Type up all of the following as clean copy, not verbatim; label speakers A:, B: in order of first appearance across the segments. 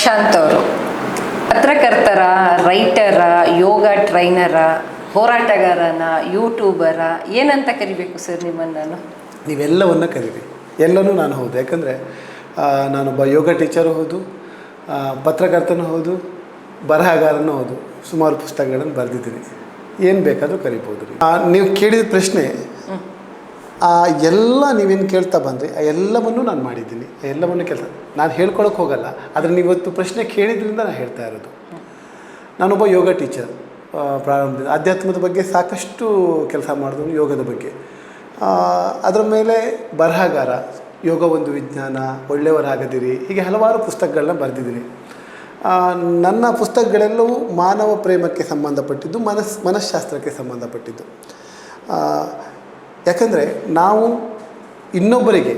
A: ಶಾಂತ್ ಅವರು ಪತ್ರಕರ್ತರ, ರೈಟರ, ಯೋಗ ಟ್ರೈನರ, ಹೋರಾಟಗಾರನ, ಯೂಟ್ಯೂಬರ ಏನಂತ ಕರಿಬೇಕು ಸರ್ ನಿಮ್ಮನ್ನು? ನಾನು
B: ನೀವೆಲ್ಲವನ್ನ ಕರೀರಿ, ಎಲ್ಲನೂ ನಾನು ಹೌದು. ಯಾಕಂದರೆ ನಾನೊಬ್ಬ ಯೋಗ ಟೀಚರು ಹೌದು, ಪತ್ರಕರ್ತನೂ ಹೌದು, ಬರಹಗಾರನೂ ಹೌದು. ಸುಮಾರು ಪುಸ್ತಕಗಳನ್ನು ಬರೆದಿದ್ದೀನಿ. ಏನು ಬೇಕಾದರೂ ಕರಿಬೋದು. ನೀವು ಕೇಳಿದ ಪ್ರಶ್ನೆ ಎಲ್ಲ ನೀವೇನು ಕೇಳ್ತಾ ಬಂದರೆ ಎಲ್ಲವನ್ನೂ ನಾನು ಮಾಡಿದ್ದೀನಿ. ಎಲ್ಲವನ್ನೂ ಕೆಲಸ ನಾನು ಹೇಳ್ಕೊಳಕ್ಕೆ ಹೋಗಲ್ಲ, ಆದರೆ ನೀವತ್ತು ಪ್ರಶ್ನೆ ಕೇಳಿದ್ರಿಂದ ನಾನು ಹೇಳ್ತಾ ಇರೋದು. ನಾನೊಬ್ಬ ಯೋಗ ಟೀಚರ್. ಪ್ರಾರಂಭದಿಂದ ಆಧ್ಯಾತ್ಮದ ಬಗ್ಗೆ ಸಾಕಷ್ಟು ಕೆಲಸ ಮಾಡಿದವನು, ಯೋಗದ ಬಗ್ಗೆ. ಅದರ ಮೇಲೆ ಬರಹಗಾರ, ಯೋಗ ಒಂದು ವಿಜ್ಞಾನ, ಒಳ್ಳೆಯವರಾಗದಿರಿ, ಹೀಗೆ ಹಲವಾರು ಪುಸ್ತಕಗಳನ್ನ ಬರೆದಿದ್ದೀನಿ. ನನ್ನ ಪುಸ್ತಕಗಳೆಲ್ಲವೂ ಮಾನವ ಪ್ರೇಮಕ್ಕೆ ಸಂಬಂಧಪಟ್ಟಿದ್ದು, ಮನಃಶಾಸ್ತ್ರಕ್ಕೆ ಸಂಬಂಧಪಟ್ಟಿದ್ದು. ಯಾಕಂದರೆ ನಾವು ಇನ್ನೊಬ್ಬರಿಗೆ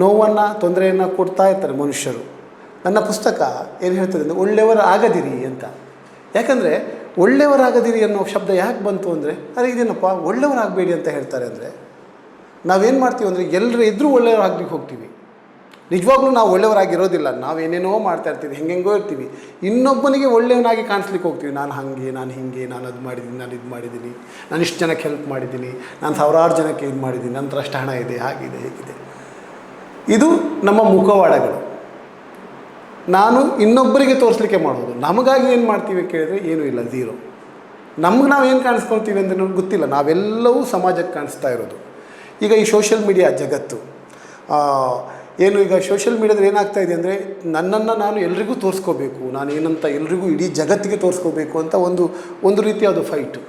B: ನೋವನ್ನು, ತೊಂದರೆಯನ್ನು ಕೊಡ್ತಾ ಇರ್ತಾರೆ ಮನುಷ್ಯರು. ನನ್ನ ಪುಸ್ತಕ ಏನು ಹೇಳ್ತದೆ ಅಂದರೆ ಒಳ್ಳೆಯವರಾಗದಿರಿ ಅಂತ. ಯಾಕಂದರೆ ಒಳ್ಳೆಯವರಾಗದಿರಿ ಅನ್ನೋ ಶಬ್ದ ಯಾಕೆ ಬಂತು ಅಂದರೆ, ಅರೆ ಇದೇನಪ್ಪ ಒಳ್ಳೆಯವರಾಗಬೇಡಿ ಅಂತ ಹೇಳ್ತಾರೆ ಅಂದರೆ, ನಾವೇನು ಮಾಡ್ತೀವಿ ಅಂದರೆ ಎಲ್ಲರೂ ಎದುರು ಒಳ್ಳೆಯವರಾಗ್ಲಿಕ್ಕೆ ಹೋಗ್ತೀವಿ. ನಿಜವಾಗ್ಲೂ ನಾವು ಒಳ್ಳೆಯವರಾಗಿರೋದಿಲ್ಲ. ನಾವೇನೇನೋ ಮಾಡ್ತಾ ಇರ್ತೀವಿ, ಹೆಂಗೆಂಗೋ ಇರ್ತೀವಿ. ಇನ್ನೊಬ್ಬನಿಗೆ ಒಳ್ಳೆಯವನಾಗಿ ಕಾಣಿಸ್ಲಿಕ್ಕೆ ಹೋಗ್ತೀವಿ. ನಾನು ಹಾಗೆ, ನಾನು ಹೀಗೆ, ನಾನು ಅದು ಮಾಡಿದ್ದೀನಿ, ನಾನು ಇದು ಮಾಡಿದ್ದೀನಿ, ನಾನು ಇಷ್ಟು ಜನಕ್ಕೆ ಹೆಲ್ಪ್ ಮಾಡಿದ್ದೀನಿ, ನಾನು ಸಾವಿರಾರು ಜನಕ್ಕೆ ಇದು ಮಾಡಿದ್ದೀನಿ, ನಂತರ ಅಷ್ಟು ಹಣ ಇದೆ, ಹಾಗಿದೆ, ಹೇಗಿದೆ. ಇದು ನಮ್ಮ ಮುಖವಾಡಗಳು. ನಾನು ಇನ್ನೊಬ್ಬರಿಗೆ ತೋರಿಸ್ಲಿಕ್ಕೆ ಮಾಡೋದು. ನಮಗಾಗಿ ಏನು ಮಾಡ್ತೀವಿ ಕೇಳಿದ್ರೆ ಏನೂ ಇಲ್ಲ, ಝೀರೋ. ನಮ್ಗೆ ನಾವು ಏನು ಕಾಣಿಸ್ಕೊಳ್ತೀವಿ ಅಂದರೆ ನಮ್ಗೆ ಗೊತ್ತಿಲ್ಲ. ನಾವೆಲ್ಲವೂ ಸಮಾಜಕ್ಕೆ ಕಾಣಿಸ್ತಾ ಇರೋದು. ಈಗ ಈ ಸೋಷಿಯಲ್ ಮೀಡಿಯಾ ಜಗತ್ತು ಏನು, ಈಗ ಸೋಷಿಯಲ್ ಮೀಡಿಯಾದಲ್ಲಿ ಏನಾಗ್ತಾ ಇದೆ ಅಂದರೆ, ನನ್ನನ್ನು ನಾನು ಎಲ್ರಿಗೂ ತೋರಿಸ್ಕೋಬೇಕು, ನಾನು ಏನಂತ ಎಲ್ರಿಗೂ ಇಡೀ ಜಗತ್ತಿಗೆ ತೋರಿಸ್ಕೋಬೇಕು ಅಂತ ಒಂದು ರೀತಿಯ ಅದು ಫೈಟು.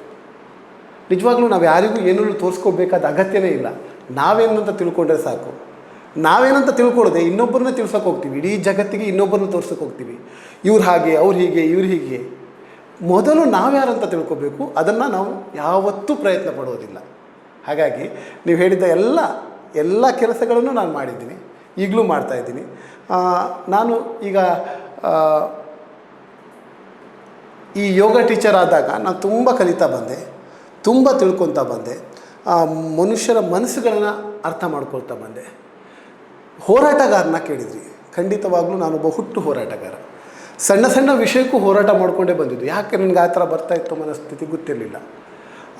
B: ನಿಜವಾಗ್ಲೂ ನಾವು ಯಾರಿಗೂ ಏನೂ ತೋರಿಸ್ಕೋಬೇಕಾದ ಅಗತ್ಯನೇ ಇಲ್ಲ. ನಾವೇನಂತ ತಿಳ್ಕೊಂಡ್ರೆ ಸಾಕು. ನಾವೇನಂತ ತಿಳ್ಕೊಳ್ಳೋದೆ ಇನ್ನೊಬ್ಬರನ್ನ ತಿಳ್ಸೋಕೆ ಹೋಗ್ತೀವಿ. ಇಡೀ ಜಗತ್ತಿಗೆ ಇನ್ನೊಬ್ಬರನ್ನ ತೋರ್ಸೋಕೆ ಹೋಗ್ತೀವಿ. ಇವ್ರು ಹಾಗೆ, ಅವ್ರು ಹೀಗೆ, ಇವ್ರು ಹೀಗೆ. ಮೊದಲು ನಾವ್ಯಾರಂತ ತಿಳ್ಕೊಬೇಕು. ಅದನ್ನು ನಾವು ಯಾವತ್ತೂ ಪ್ರಯತ್ನ ಪಡೋದಿಲ್ಲ. ಹಾಗಾಗಿ ನೀವು ಹೇಳಿದ ಎಲ್ಲ ಕೆಲಸಗಳನ್ನು ನಾನು ಮಾಡಿದ್ದೀನಿ, ಈಗಲೂ ಮಾಡ್ತಾಯಿದ್ದೀನಿ. ನಾನು ಈಗ ಈ ಯೋಗ ಟೀಚರ್ ಆದಾಗ ನಾನು ತುಂಬ ಕಲಿತಾ ಬಂದೆ, ತುಂಬ ತಿಳ್ಕೊತಾ ಬಂದೆ, ಮನುಷ್ಯರ ಮನಸ್ಸುಗಳನ್ನು ಅರ್ಥ ಮಾಡ್ಕೊಳ್ತಾ ಬಂದೆ. ಹೋರಾಟಗಾರನ ಕೇಳಿದ್ರಿ, ಖಂಡಿತವಾಗ್ಲೂ ನಾನೊಬ್ಬ ಹುಟ್ಟು ಹೋರಾಟಗಾರ. ಸಣ್ಣ ಸಣ್ಣ ವಿಷಯಕ್ಕೂ ಹೋರಾಟ ಮಾಡಿಕೊಂಡೇ ಬಂದಿದ್ದು. ಯಾಕೆ ನನಗೆ ಆ ಥರ ಬರ್ತಾಯಿತ್ತು ಮನಸ್ಥಿತಿ ಗೊತ್ತಿರಲಿಲ್ಲ.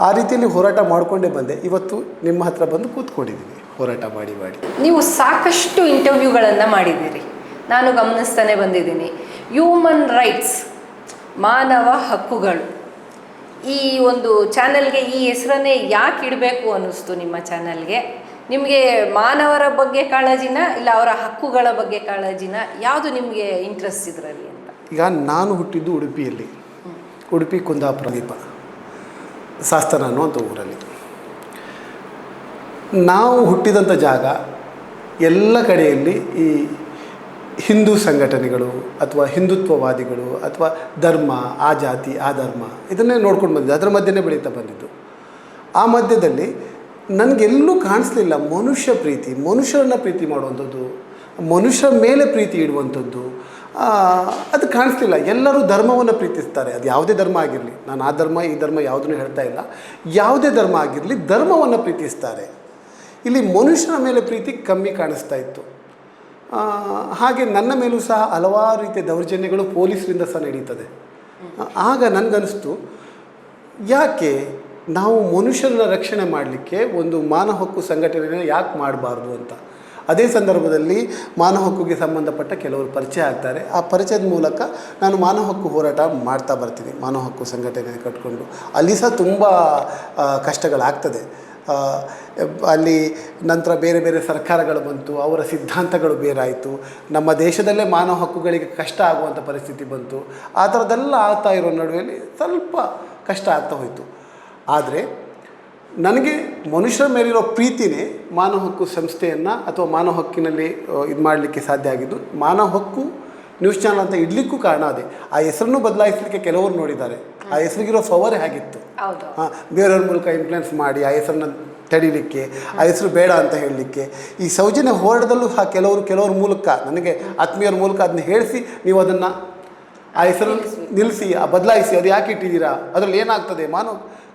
B: ಆ ರೀತಿಯಲ್ಲಿ ಹೋರಾಟ ಮಾಡಿಕೊಂಡೇ ಬಂದೆ. ಇವತ್ತು ನಿಮ್ಮ ಹತ್ರ ಬಂದು ಕೂತ್ಕೊಂಡಿದ್ದೀನಿ ಹೋರಾಟ ಮಾಡಿ.
A: ನೀವು ಸಾಕಷ್ಟು ಇಂಟರ್ವ್ಯೂಗಳನ್ನು ಮಾಡಿದ್ದೀರಿ, ನಾನು ಗಮನಿಸ್ತಾನೆ ಬಂದಿದ್ದೀನಿ. ಹ್ಯೂಮನ್ ರೈಟ್ಸ್, ಮಾನವ ಹಕ್ಕುಗಳು, ಈ ಒಂದು ಚಾನಲ್ಗೆ ಈ ಹೆಸರನ್ನೇ ಯಾಕೆ ಇಡಬೇಕು ಅನ್ನಿಸ್ತು ನಿಮ್ಮ ಚಾನಲ್ಗೆ? ನಿಮಗೆ ಮಾನವರ ಬಗ್ಗೆ ಕಾಳಜಿನ, ಇಲ್ಲ ಅವರ ಹಕ್ಕುಗಳ ಬಗ್ಗೆ ಕಾಳಜಿನ, ಯಾವುದು ನಿಮಗೆ ಇಂಟ್ರೆಸ್ಟ್ ಇದರಲ್ಲಿ ಅಂತ?
B: ಈಗ ನಾನು ಹುಟ್ಟಿದ್ದು ಉಡುಪಿಯಲ್ಲಿ, ಉಡುಪಿ ಕುಂದಾಪುರ ದೀಪ ಶಾಸ್ತ್ರ ಅನ್ನುವಂಥ ಊರಲ್ಲಿ. ನಾವು ಹುಟ್ಟಿದಂಥ ಜಾಗ ಎಲ್ಲ ಕಡೆಯಲ್ಲಿ ಈ ಹಿಂದೂ ಸಂಘಟನೆಗಳು ಅಥವಾ ಹಿಂದುತ್ವವಾದಿಗಳು ಅಥವಾ ಧರ್ಮ, ಆ ಜಾತಿ, ಆ ಧರ್ಮ, ಇದನ್ನೇ ನೋಡ್ಕೊಂಡು ಬಂದಿದ್ದು. ಅದರ ಮಧ್ಯೆನೇ ಬೆಳೀತಾ ಬಂದಿದ್ದು. ಆ ಮಧ್ಯದಲ್ಲಿ ನನಗೆಲ್ಲೂ ಕಾಣಿಸ್ಲಿಲ್ಲ ಮನುಷ್ಯ ಪ್ರೀತಿ, ಮನುಷ್ಯರನ್ನ ಪ್ರೀತಿ ಮಾಡುವಂಥದ್ದು, ಮನುಷ್ಯರ ಮೇಲೆ ಪ್ರೀತಿ ಇಡುವಂಥದ್ದು. ಅದು ಕಾಣಿಸ್ಲಿಲ್ಲ. ಎಲ್ಲರೂ ಧರ್ಮವನ್ನು ಪ್ರೀತಿಸ್ತಾರೆ. ಅದು ಯಾವುದೇ ಧರ್ಮ ಆಗಿರಲಿ, ನಾನು ಆ ಧರ್ಮ ಈ ಧರ್ಮ ಯಾವುದನ್ನು ಹೇಳ್ತಾ ಇಲ್ಲ, ಯಾವುದೇ ಧರ್ಮ ಆಗಿರಲಿ ಧರ್ಮವನ್ನು ಪ್ರೀತಿಸ್ತಾರೆ. ಇಲ್ಲಿ ಮನುಷ್ಯನ ಮೇಲೆ ಪ್ರೀತಿ ಕಮ್ಮಿ ಕಾಣಿಸ್ತಾ ಇತ್ತು. ಹಾಗೆ ನನ್ನ ಮೇಲೂ ಸಹ ಹಲವಾರು ರೀತಿಯ ದೌರ್ಜನ್ಯಗಳು ಪೊಲೀಸರಿಂದ ಸಹ ನಡೀತದೆ. ಆಗ ನನಗನ್ನಿಸ್ತು, ಯಾಕೆ ನಾವು ಮನುಷ್ಯರನ್ನ ರಕ್ಷಣೆ ಮಾಡಲಿಕ್ಕೆ ಒಂದು ಮಾನವ ಹಕ್ಕು ಸಂಘಟನೆಯನ್ನು ಯಾಕೆ ಮಾಡಬಾರ್ದು ಅಂತ. ಅದೇ ಸಂದರ್ಭದಲ್ಲಿ ಮಾನವ ಹಕ್ಕಿಗೆ ಸಂಬಂಧಪಟ್ಟ ಕೆಲವರು ಪರಿಚಯ ಆಗ್ತಾರೆ. ಆ ಪರಿಚಯದ ಮೂಲಕ ನಾನು ಮಾನವ ಹಕ್ಕು ಹೋರಾಟ ಮಾಡ್ತಾ ಬರ್ತೀನಿ. ಮಾನವ ಹಕ್ಕು ಸಂಘಟನೆ ಕಟ್ಕೊಂಡು ಅಲ್ಲಿ ಸಹ ತುಂಬ ಕಷ್ಟಗಳಾಗ್ತದೆ. ಅಲ್ಲಿ ನಂತರ ಬೇರೆ ಬೇರೆ ಸರ್ಕಾರಗಳು ಬಂತು, ಅವರ ಸಿದ್ಧಾಂತಗಳು ಬೇರಾಯಿತು. ನಮ್ಮ ದೇಶದಲ್ಲೇ ಮಾನವ ಹಕ್ಕುಗಳಿಗೆ ಕಷ್ಟ ಆಗುವಂಥ ಪರಿಸ್ಥಿತಿ ಬಂತು. ಆ ಥರದ್ದೆಲ್ಲ ಆಗ್ತಾ ಇರೋ ನಡುವೆಯಲ್ಲಿ ಸ್ವಲ್ಪ ಕಷ್ಟ ಆಗ್ತಾ ಹೋಯಿತು. ಆದರೆ ನನಗೆ ಮನುಷ್ಯರ ಮೇಲಿರೋ ಪ್ರೀತಿನೇ ಮಾನವ ಹಕ್ಕು ಸಂಸ್ಥೆಯನ್ನು ಅಥವಾ ಮಾನವ ಹಕ್ಕಿನಲ್ಲಿ ಇದು ಮಾಡಲಿಕ್ಕೆ ಸಾಧ್ಯ ಆಗಿದ್ದು. ಮಾನವ ಹಕ್ಕು ನ್ಯೂಸ್ ಚಾನಲ್ ಅಂತ ಇಡಲಿಕ್ಕೂ ಕಾರಣ ಅದೇ. ಆ ಹೆಸರನ್ನು ಬದಲಾಯಿಸಲಿಕ್ಕೆ ಕೆಲವರು ನೋಡಿದ್ದಾರೆ. ಆ ಹೆಸರಿಗಿರೋ ಪವರ್ ಹೇಗಿತ್ತು. ಬೇರೆಯವ್ರ ಮೂಲಕ ಇನ್ಫ್ಲುಯೆನ್ಸ್ ಮಾಡಿ ಆ ಹೆಸರನ್ನ ತಡೀಲಿಕ್ಕೆ, ಆ ಹೆಸರು ಬೇಡ ಅಂತ ಹೇಳಲಿಕ್ಕೆ. ಈ ಸೌಜನ್ಯ ಹೋರಾಟದಲ್ಲೂ ಸಹ ಕೆಲವ್ರ ಮೂಲಕ, ನನಗೆ ಆತ್ಮೀಯರ ಮೂಲಕ ಅದನ್ನ ಹೇಳಿಸಿ, ನೀವು ಅದನ್ನು ಆ ಹೆಸರನ್ನು ನಿಲ್ಲಿಸಿ, ಬದಲಾಯಿಸಿ, ಅದು ಯಾಕೆ ಇಟ್ಟಿದ್ದೀರಾ, ಅದರಲ್ಲಿ ಏನಾಗ್ತದೆ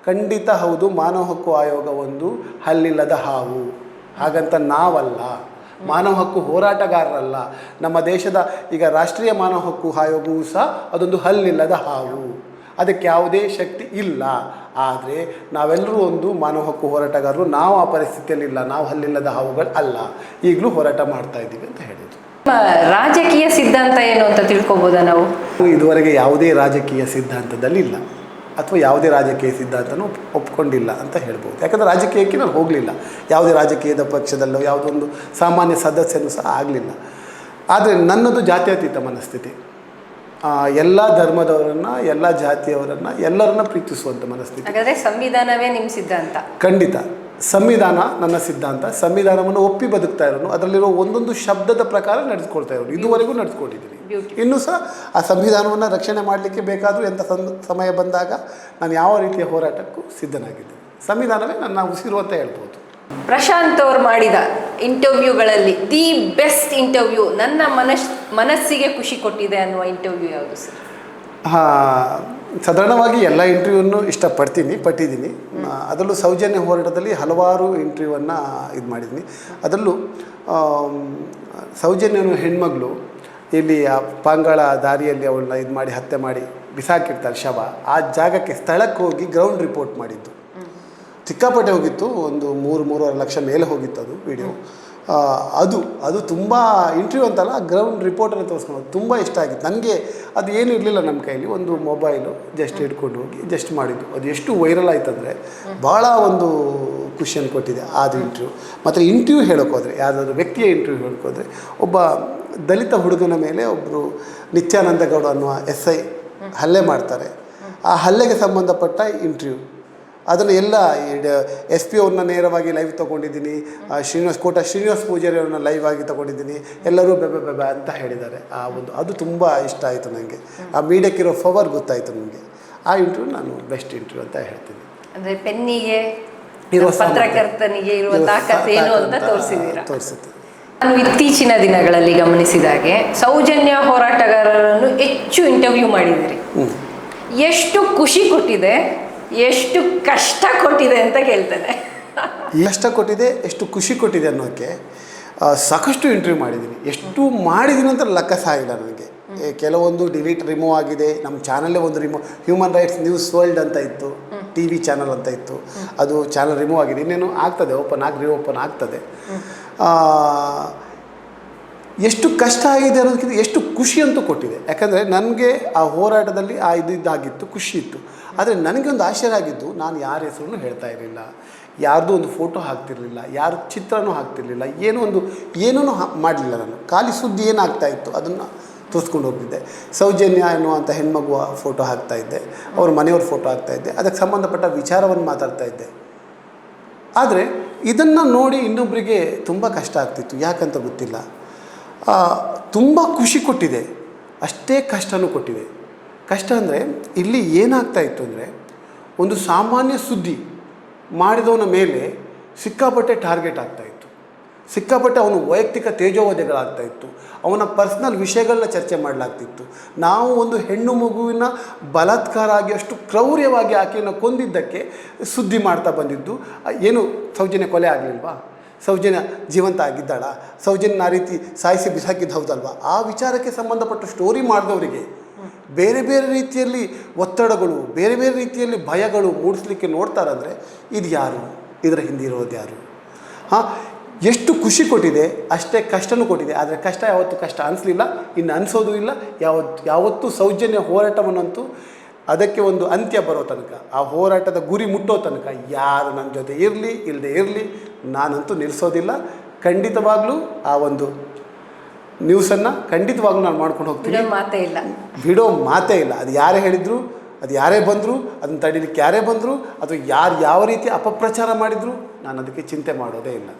B: ಖಂಡಿತ ಹೌದು. ಮಾನವ ಹಕ್ಕು ಆಯೋಗ ಒಂದು ಹಲ್ಲಿಲ್ಲದ ಹಾವು, ಹಾಗಂತ ನಾವಲ್ಲ. ಮಾನವ ಹಕ್ಕು ಹೋರಾಟಗಾರರಲ್ಲ. ನಮ್ಮ ದೇಶದ ಈಗ ರಾಷ್ಟ್ರೀಯ ಮಾನವ ಹಕ್ಕು ಆಯೋಗವೂ ಸಹ ಅದೊಂದು ಹಲ್ಲಿಲ್ಲದ ಹಾವು, ಅದಕ್ಕೆ ಯಾವುದೇ ಶಕ್ತಿ ಇಲ್ಲ. ಆದರೆ ನಾವೆಲ್ಲರೂ ಒಂದು ಮಾನವ ಹಕ್ಕು ಹೋರಾಟಗಾರರು, ನಾವು ಆ ಪರಿಸ್ಥಿತಿಯಲ್ಲಿಲ್ಲ, ನಾವು ಹಲ್ಲಿಲ್ಲದ ಹಾವುಗಳು ಅಲ್ಲ, ಈಗಲೂ ಹೋರಾಟ ಮಾಡ್ತಾ ಇದ್ದೀವಿ ಅಂತ ಹೇಳಿದ್ರು.
A: ರಾಜಕೀಯ ಸಿದ್ಧಾಂತ ಏನು ಅಂತ ತಿಳ್ಕೊಬೋದಾ ನಾವು?
B: ಇದುವರೆಗೆ ಯಾವುದೇ ರಾಜಕೀಯ ಸಿದ್ಧಾಂತದಲ್ಲಿ ಇಲ್ಲ, ಅಥವಾ ಯಾವುದೇ ರಾಜಕೀಯ ಸಿದ್ಧಾಂತನೂ ಒಪ್ಕೊಂಡಿಲ್ಲ ಅಂತ ಹೇಳ್ಬೋದು. ಯಾಕಂದರೆ ರಾಜಕೀಯಕ್ಕೆ ನಾನು ಹೋಗಲಿಲ್ಲ, ಯಾವುದೇ ರಾಜಕೀಯದ ಪಕ್ಷದಲ್ಲೋ ಯಾವುದೊಂದು ಸಾಮಾನ್ಯ ಸದಸ್ಯನೂ ಸಹ ಆಗಲಿಲ್ಲ. ಆದರೆ ನನ್ನದು ಜಾತ್ಯತೀತ ಮನಸ್ಥಿತಿ, ಎಲ್ಲ ಧರ್ಮದವರನ್ನು, ಎಲ್ಲ ಜಾತಿಯವರನ್ನು, ಎಲ್ಲರನ್ನ ಪ್ರೀತಿಸುವಂಥ ಮನಸ್ಥಿತಿ.
A: ಹಾಗಾದರೆ ಸಂವಿಧಾನವೇ ನಿಮ್ಮ ಸಿದ್ಧಾಂತ?
B: ಖಂಡಿತ ಸಂವಿಧಾನ ನನ್ನ ಸಿದ್ಧಾಂತ. ಸಂವಿಧಾನವನ್ನು ಒಪ್ಪಿ ಬದುಕ್ತಾ ಇರೋನು, ಅದರಲ್ಲಿರೋ ಒಂದೊಂದು ಶಬ್ದದ ಪ್ರಕಾರ ನಡೆದುಕೊಳ್ತಾ ಇರೋನು, ಇದುವರೆಗೂ ನಡೆದುಕೊಂಡಿದ್ದೀನಿ. ಇನ್ನೂ ಸಹ ಆ ಸಂವಿಧಾನವನ್ನು ರಕ್ಷಣೆ ಮಾಡಲಿಕ್ಕೆ ಬೇಕಾದರೂ ಎಂಥ ಸಮಯ ಬಂದಾಗ ನಾನು ಯಾವ ರೀತಿಯ ಹೋರಾಟಕ್ಕೂ ಸಿದ್ಧನಾಗಿದ್ದೀನಿ. ಸಂವಿಧಾನವೇ ನನ್ನ ಉಸಿರು ಅಂತ ಹೇಳ್ಬೋದು.
A: ಪ್ರಶಾಂತ್ ಅವ್ರು ಮಾಡಿದ ಇಂಟರ್ವ್ಯೂಗಳಲ್ಲಿ ದಿ ಬೆಸ್ಟ್ ಇಂಟರ್ವ್ಯೂ, ನನ್ನ ಮನಸ್ಸಿಗೆ ಖುಷಿ ಕೊಟ್ಟಿದೆ ಅನ್ನುವ ಇಂಟರ್ವ್ಯೂ ಯಾವುದು ಸರ್?
B: ಸಾಧಾರಣವಾಗಿ ಎಲ್ಲ ಇಂಟರ್ವ್ಯೂವನ್ನು ಪಟ್ಟಿದ್ದೀನಿ. ಅದರಲ್ಲೂ ಸೌಜನ್ಯ ಹೋರಾಟದಲ್ಲಿ ಹಲವಾರು ಇಂಟರ್ವ್ಯೂವನ್ನು ಇದು ಮಾಡಿದ್ದೀನಿ. ಅದರಲ್ಲೂ ಸೌಜನ್ಯನು ಹೆಣ್ಮಗಳು ಇಲ್ಲಿ ಆ ಪಾಂಗಾಳ ದಾರಿಯಲ್ಲಿ ಅವಳನ್ನ ಇದು ಮಾಡಿ ಹತ್ಯೆ ಮಾಡಿ ಬಿಸಾಕಿರ್ತಾರೆ ಶವ, ಆ ಜಾಗಕ್ಕೆ ಸ್ಥಳಕ್ಕೆ ಹೋಗಿ ಗ್ರೌಂಡ್ ರಿಪೋರ್ಟ್ ಮಾಡಿದ್ದು. ಸಿಕ್ಕಾಪಟ್ಟೆ ಹೋಗಿತ್ತು, ಒಂದು 3-3.5 ಲಕ್ಷ ಮೇಲೆ ಹೋಗಿತ್ತು ಅದು ವಿಡಿಯೋ. ಅದು ತುಂಬ ಇಂಟರ್ವ್ಯೂ ಅಂತಲ್ಲ, ಗ್ರೌಂಡ್ ರಿಪೋರ್ಟನ್ನು ತೋರಿಸ್ಕೊಂಡು ತುಂಬ ಇಷ್ಟ ಆಗಿತ್ತು ನನಗೆ. ಅದು ಏನೂ ಇರಲಿಲ್ಲ ನಮ್ಮ ಕೈಲಿ, ಒಂದು ಮೊಬೈಲು ಜಸ್ಟ್ ಹಿಡ್ಕೊಂಡು ಹೋಗಿ ಜಸ್ಟ್ ಮಾಡಿದ್ದು. ಅದು ಎಷ್ಟು ವೈರಲ್ ಆಯ್ತಂದರೆ ಭಾಳ ಒಂದು ಖುಷಿಯನ್ನು ಕೊಟ್ಟಿದೆ ಅದು ಇಂಟರ್ವ್ಯೂ. ಮತ್ತು ಇಂಟರ್ವ್ಯೂ ಹೇಳೋಕ್ಕೋದ್ರೆ, ಯಾವುದಾದ್ರೂ ವ್ಯಕ್ತಿಯ ಇಂಟರ್ವ್ಯೂ ಹೇಳೋಕ್ಕೋದ್ರೆ, ಒಬ್ಬ ದಲಿತ ಹುಡುಗನ ಮೇಲೆ ಒಬ್ಬರು ನಿತ್ಯಾನಂದ ಗೌಡ ಅನ್ನುವ SI ಹಲ್ಲೆ ಮಾಡ್ತಾರೆ. ಆ ಹಲ್ಲೆಗೆ ಸಂಬಂಧಪಟ್ಟ ಇಂಟರ್ವ್ಯೂ, ಅದನ್ನು ಎಲ್ಲ SP ಅವ್ರನ್ನ ನೇರವಾಗಿ ಲೈವ್ ತೊಗೊಂಡಿದ್ದೀನಿ, ಶ್ರೀನಿವಾಸ್ ಪೂಜಾರಿ ಅವ್ರನ್ನ ಲೈವ್ ಆಗಿ ತೊಗೊಂಡಿದ್ದೀನಿ. ಎಲ್ಲರೂ ಬೆಬೆ ಅಂತ ಹೇಳಿದ್ದಾರೆ. ಅದು ತುಂಬ ಇಷ್ಟ ಆಯಿತು ನನಗೆ. ಆ ಮೀಡಿಯಕ್ಕಿರೋ ಪವರ್ ಗೊತ್ತಾಯಿತು ನನಗೆ. ಆ ಇಂಟರ್ವ್ಯೂ ನಾನು ಬೆಸ್ಟ್ ಇಂಟರ್ವ್ಯೂ ಅಂತ ಹೇಳ್ತೀನಿ.
A: ಅಂದರೆ ಪೆನ್ನಿಗೆ ಇರೋ ಪತ್ರಕರ್ತನಿಗೆ ಇರುವ ತಾಕತ್ತು ಏನು ಅಂತ
B: ತೋರಿಸುತ್ತೆ.
A: ನಾನು ಇತ್ತೀಚಿನ ದಿನಗಳಲ್ಲಿ ಗಮನಿಸಿದಾಗೆ ಸೌಜನ್ಯ ಹೋರಾಟಗಾರರನ್ನು ಹೆಚ್ಚು ಇಂಟರ್ವ್ಯೂ ಮಾಡಿದಿರಿ. ಎಷ್ಟು ಖುಷಿ ಕೊಟ್ಟಿದೆ, ಎಷ್ಟು ಕಷ್ಟ ಕೊಟ್ಟಿದೆ ಅಂತ ಕೇಳ್ತೇನೆ.
B: ಕಷ್ಟ ಕೊಟ್ಟಿದೆ, ಎಷ್ಟು ಖುಷಿ ಕೊಟ್ಟಿದೆ ಅನ್ನೋಕ್ಕೆ ಸಾಕಷ್ಟು ಇಂಟರ್ವ್ಯೂ ಮಾಡಿದ್ದೀನಿ. ಎಷ್ಟು ಮಾಡಿದ್ದೀನಿ ಅಂತ ಲೆಕ್ಕ ಸಾಗಿಲ್ಲ ನನಗೆ. ಕೆಲವೊಂದು ರಿಮೂವ್ ಆಗಿದೆ. ನಮ್ಮ ಚಾನಲ್ಲೇ ಒಂದು ಹ್ಯೂಮನ್ ರೈಟ್ಸ್ ನ್ಯೂಸ್ ವರ್ಲ್ಡ್ ಅಂತ ಇತ್ತು, TV ಚಾನಲ್ ಅಂತ ಇತ್ತು, ಅದು ಚಾನಲ್ ರಿಮೂವ್ ಆಗಿದೆ. ಇನ್ನೇನು ಆಗ್ತದೆ, ಓಪನ್ ಆಗ್ತದೆ. ಎಷ್ಟು ಕಷ್ಟ ಆಗಿದೆ ಅನ್ನೋದಕ್ಕಿಂತ ಎಷ್ಟು ಖುಷಿ ಅಂತೂ ಕೊಟ್ಟಿದೆ. ಯಾಕಂದರೆ ನನಗೆ ಆ ಹೋರಾಟದಲ್ಲಿ ಇದಾಗಿತ್ತು, ಖುಷಿ ಇತ್ತು. ಆದರೆ ನನಗೆ ಒಂದು ಆಶ್ಚರ್ಯ ಆಗಿದ್ದು, ನಾನು ಯಾರ ಹೆಸರನ್ನು ಹೇಳ್ತಾ ಇರಲಿಲ್ಲ, ಯಾರ್ದು ಒಂದು ಫೋಟೋ ಹಾಕ್ತಿರ್ಲಿಲ್ಲ, ಯಾರ ಚಿತ್ರನೂ ಹಾಕ್ತಿರ್ಲಿಲ್ಲ, ಏನೂ ಮಾಡಲಿಲ್ಲ. ನಾನು ಖಾಲಿ ಸುದ್ದಿ ಏನಾಗ್ತಾ ಇತ್ತು ಅದನ್ನು ತೋರಿಸ್ಕೊಂಡು ಹೋಗ್ತಿದ್ದೆ. ಸೌಜನ್ಯ ಎನ್ನುವಂಥ ಹೆಣ್ಮಗುವ ಫೋಟೋ ಹಾಕ್ತಾಯಿದ್ದೆ, ಅವ್ರ ಮನೆಯವ್ರ ಫೋಟೋ ಹಾಕ್ತಾಯಿದ್ದೆ, ಅದಕ್ಕೆ ಸಂಬಂಧಪಟ್ಟ ವಿಚಾರವನ್ನು ಮಾತಾಡ್ತಾ ಇದ್ದೆ. ಆದರೆ ಇದನ್ನು ನೋಡಿ ಇನ್ನೊಬ್ಬರಿಗೆ ತುಂಬ ಕಷ್ಟ ಆಗ್ತಿತ್ತು, ಯಾಕಂತ ಗೊತ್ತಿಲ್ಲ. ತುಂಬ ಖುಷಿ ಕೊಟ್ಟಿದೆ, ಅಷ್ಟೇ ಕಷ್ಟನೂ ಕೊಟ್ಟಿದೆ. ಕಷ್ಟ ಅಂದರೆ ಇಲ್ಲಿ ಏನಾಗ್ತಾಯಿತ್ತು ಅಂದರೆ, ಒಂದು ಸಾಮಾನ್ಯ ಸುದ್ದಿ ಮಾಡಿದವನ ಮೇಲೆ ಸಿಕ್ಕಾಪಟ್ಟೆ ಟಾರ್ಗೆಟ್ ಆಗ್ತಾಯಿತ್ತು, ಸಿಕ್ಕಾಪಟ್ಟೆ ಅವನು ವೈಯಕ್ತಿಕ ತೇಜೋವಧೆಗಳಾಗ್ತಾಯಿತ್ತು, ಅವನ ಪರ್ಸ್ನಲ್ ವಿಷಯಗಳನ್ನ ಚರ್ಚೆ ಮಾಡಲಾಗ್ತಿತ್ತು. ನಾವು ಒಂದು ಹೆಣ್ಣು ಮಗುವಿನ ಬಲಾತ್ಕಾರ ಆಗಿ ಅಷ್ಟು ಕ್ರೌರ್ಯವಾಗಿ ಆಕೆಯನ್ನು ಕೊಂದಿದ್ದಕ್ಕೆ ಸುದ್ದಿ ಮಾಡ್ತಾ ಬಂದಿದ್ದು. ಏನು ಸೌಜನ್ಯ ಕೊಲೆ ಆಗಲಿಲ್ವಾ? ಸೌಜನ್ಯ ಜೀವಂತ ಆಗಿದ್ದಾಳ? ಸೌಜನ್ಯ ಆ ರೀತಿ ಸಾಯಿಸಿ ಬಿಸಾಕಿದ್ದು ಹೌದಲ್ವಾ? ಆ ವಿಚಾರಕ್ಕೆ ಸಂಬಂಧಪಟ್ಟ ಸ್ಟೋರಿ ಮಾಡಿದವರಿಗೆ ಬೇರೆ ಬೇರೆ ರೀತಿಯಲ್ಲಿ ಒತ್ತಡಗಳು, ಬೇರೆ ಬೇರೆ ರೀತಿಯಲ್ಲಿ ಭಯಗಳು ಮೂಡಿಸ್ಲಿಕ್ಕೆ ನೋಡ್ತಾರಂದರೆ ಇದು ಯಾರು? ಇದರ ಹಿಂದೆ ಇರೋದು ಯಾರು? ಎಷ್ಟು ಖುಷಿ ಕೊಟ್ಟಿದೆ, ಅಷ್ಟೇ ಕಷ್ಟನೂ ಕೊಟ್ಟಿದೆ. ಆದರೆ ಕಷ್ಟ ಯಾವತ್ತೂ ಕಷ್ಟ ಅನಿಸ್ಲಿಲ್ಲ, ಇನ್ನು ಅನಿಸೋದು ಇಲ್ಲ. ಯಾವತ್ತೂ ಸೌಜನ್ಯ ಹೋರಾಟವನ್ನಂತೂ ಅದಕ್ಕೆ ಒಂದು ಅಂತ್ಯ ಬರೋ ತನಕ, ಆ ಹೋರಾಟದ ಗುರಿ ಮುಟ್ಟೋ ತನಕ ಯಾರು ನನ್ನ ಜೊತೆ ಇರಲಿ ಇಲ್ಲದೆ ಇರಲಿ, ನಾನಂತೂ ನಿಲ್ಲಿಸೋದಿಲ್ಲ. ಖಂಡಿತವಾಗ್ಲೂ ಆ ಒಂದು ನ್ಯೂಸನ್ನು ಖಂಡಿತವಾಗ್ಲೂ ನಾನು ಮಾಡ್ಕೊಂಡು ಹೋಗ್ತೀನಿ. ಬಿಡೋ ಮಾತೇ ಇಲ್ಲ. ಅದು ಯಾರೇ ಹೇಳಿದ್ರು, ಅದು ಯಾರೇ ಬಂದರು, ಅದನ್ನು ತಡೀಲಿಕ್ಕೆ ಯಾರೇ ಬಂದರು, ಅಥವಾ ಯಾರು ಯಾವ ರೀತಿ ಅಪಪ್ರಚಾರ ಮಾಡಿದ್ರು, ನಾನು ಅದಕ್ಕೆ ಚಿಂತೆ ಮಾಡೋದೇ ಇಲ್ಲ.